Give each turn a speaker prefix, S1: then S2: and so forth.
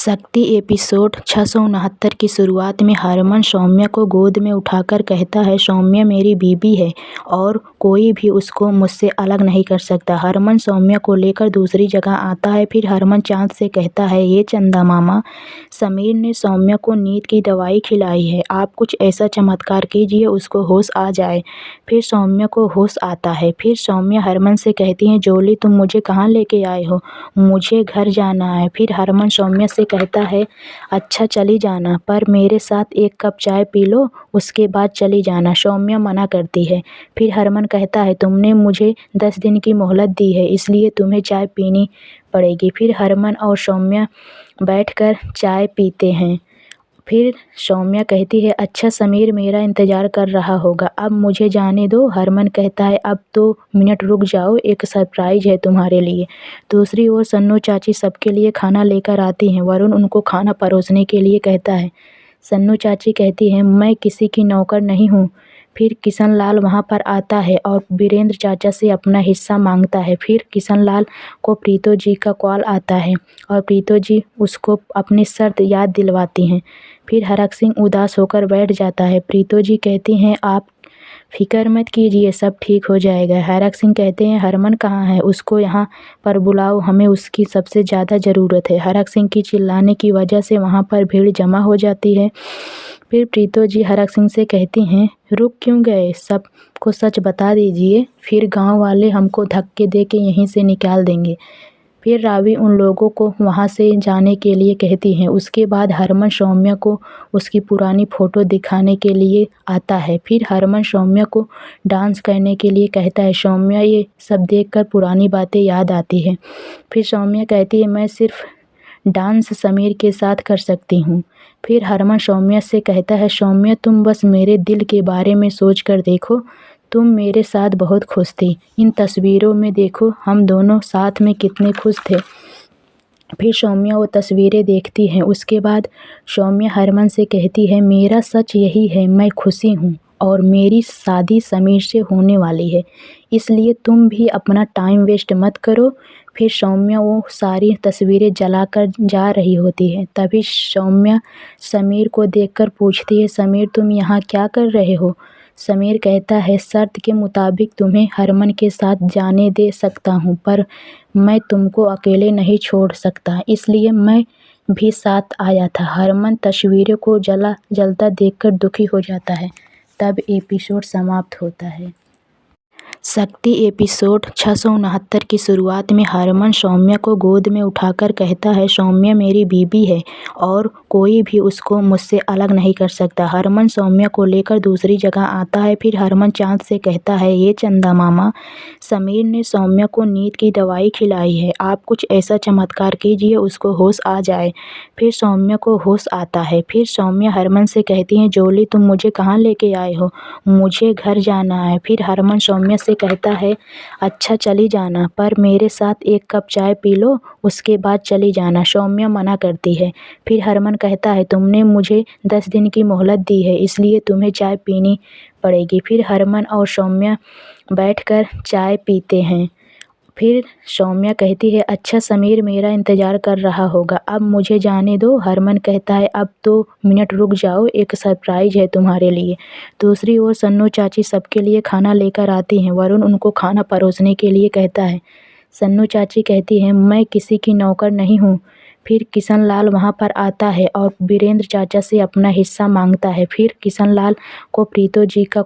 S1: शक्ति एपिसोड 669 की शुरुआत में हरमन सौम्या को गोद में उठाकर कहता है, सौम्या मेरी बीबी है और कोई भी उसको मुझसे अलग नहीं कर सकता। हरमन सौम्या को लेकर दूसरी जगह आता है। फिर हरमन चाँद से कहता है, ये चंदा मामा, समीर ने सौम्या को नींद की दवाई खिलाई है, आप कुछ ऐसा चमत्कार कीजिए उसको होश आ जाए। फिर सौम्या को होश आता है। फिर सौम्या हरमन से कहती है, जोली तुम मुझे कहाँ लेके आए हो, मुझे घर जाना है। फिर हरमन सौम्या से कहता है, अच्छा चली जाना, पर मेरे साथ एक कप चाय पी लो, उसके बाद चली जाना। सौम्या मना करती है। फिर हरमन कहता है, तुमने मुझे 10 दिन की मोहलत दी है, इसलिए तुम्हें चाय पीनी पड़ेगी। फिर हरमन और सौम्या बैठकर चाय पीते हैं। फिर सौम्या कहती है, अच्छा समीर मेरा इंतज़ार कर रहा होगा, अब मुझे जाने दो। हरमन कहता है, अब 2 मिनट रुक जाओ, एक सरप्राइज़ है तुम्हारे लिए। दूसरी ओर सन्नू चाची सबके लिए खाना लेकर आती हैं। वरुण उनको खाना परोसने के लिए कहता है। सन्नू चाची कहती है, मैं किसी की नौकर नहीं हूँ। फिर किशन लाल वहाँ पर आता है और वीरेंद्र चाचा से अपना हिस्सा मांगता है। फिर किशन लाल को प्रीतो जी का कॉल आता है और प्रीतो जी उसको अपनी शर्त याद दिलवाती हैं। फिर हरक सिंह उदास होकर बैठ जाता है। प्रीतो जी कहती हैं, आप फिक्र मत कीजिए, सब ठीक हो जाएगा। हरक सिंह कहते हैं, हरमन कहाँ है, उसको यहाँ पर बुलाओ, हमें उसकी सबसे ज़्यादा ज़रूरत है। हरक सिंह की चिल्लाने की वजह से वहाँ पर भीड़ जमा हो जाती है। फिर प्रीतो जी हरक सिंह से कहती हैं, रुक क्यों गए, सबको सच बता दीजिए, फिर गांव वाले हमको धक्के दे के यहीं से निकाल देंगे। फिर रावी उन लोगों को वहाँ से जाने के लिए कहती हैं। उसके बाद हरमन सौम्या को उसकी पुरानी फ़ोटो दिखाने के लिए आता है। फिर हरमन सौम्या को डांस करने के लिए कहता है। सौम्या ये सब देखकर पुरानी बातें याद आती हैं। फिर सौम्या कहती है, मैं सिर्फ डांस समीर के साथ कर सकती हूँ। फिर हरमन सौम्या से कहता है, सौम्या तुम बस मेरे दिल के बारे में सोच कर देखो, तुम मेरे साथ बहुत खुश थी, इन तस्वीरों में देखो हम दोनों साथ में कितने खुश थे। फिर सौम्या वो तस्वीरें देखती है। उसके बाद सौम्या हरमन से कहती है, मेरा सच यही है, मैं खुशी हूँ और मेरी शादी समीर से होने वाली है, इसलिए तुम भी अपना टाइम वेस्ट मत करो। फिर सौम्या वो सारी तस्वीरें जलाकर जा रही होती है। तभी सौम्या समीर को देखकर पूछती है, समीर तुम यहाँ क्या कर रहे हो। समीर कहता है, शर्त के मुताबिक तुम्हें हरमन के साथ जाने दे सकता हूँ, पर मैं तुमको अकेले नहीं छोड़ सकता, इसलिए मैं भी साथ आया था। हरमन तस्वीरों को जलता देखकर दुखी हो जाता है। तब एपिसोड समाप्त होता है। शक्ति एपिसोड 669 की शुरुआत में हरमन सौम्या को गोद में उठाकर कहता है, सौम्या मेरी बीबी है और कोई भी उसको मुझसे अलग नहीं कर सकता। हरमन सौम्या को लेकर दूसरी जगह आता है। फिर हरमन चाँद से कहता है, ये चंदा मामा, समीर ने सौम्या को नींद की दवाई खिलाई है, आप कुछ ऐसा चमत्कार कीजिए उसको होश आ जाए। फिर सौम्या को होश आता है। फिर सौम्या हरमन से कहती हैं, जोली तुम मुझे कहाँ लेके आए हो, मुझे घर जाना है। फिर हरमन सौम्या से कहता है, अच्छा चली जाना, पर मेरे साथ एक कप चाय पी लो, उसके बाद चली जाना। सौम्या मना करती है। फिर हरमन कहता है, तुमने मुझे 10 दिन की मोहलत दी है, इसलिए तुम्हें चाय पीनी पड़ेगी। फिर हरमन और सौम्या बैठकर चाय पीते हैं। फिर सौम्या कहती है, अच्छा समीर मेरा इंतज़ार कर रहा होगा, अब मुझे जाने दो। हरमन कहता है, अब 2 मिनट रुक जाओ, एक सरप्राइज़ है तुम्हारे लिए। दूसरी ओर सन्नू चाची सबके लिए खाना लेकर आती हैं। वरुण उनको खाना परोसने के लिए कहता है। सन्नू चाची कहती है, मैं किसी की नौकर नहीं हूँ। फिर किशन लाल वहाँ पर आता है और वीरेंद्र चाचा से अपना हिस्सा मांगता है। फिर किशन लाल को प्रीतो जी का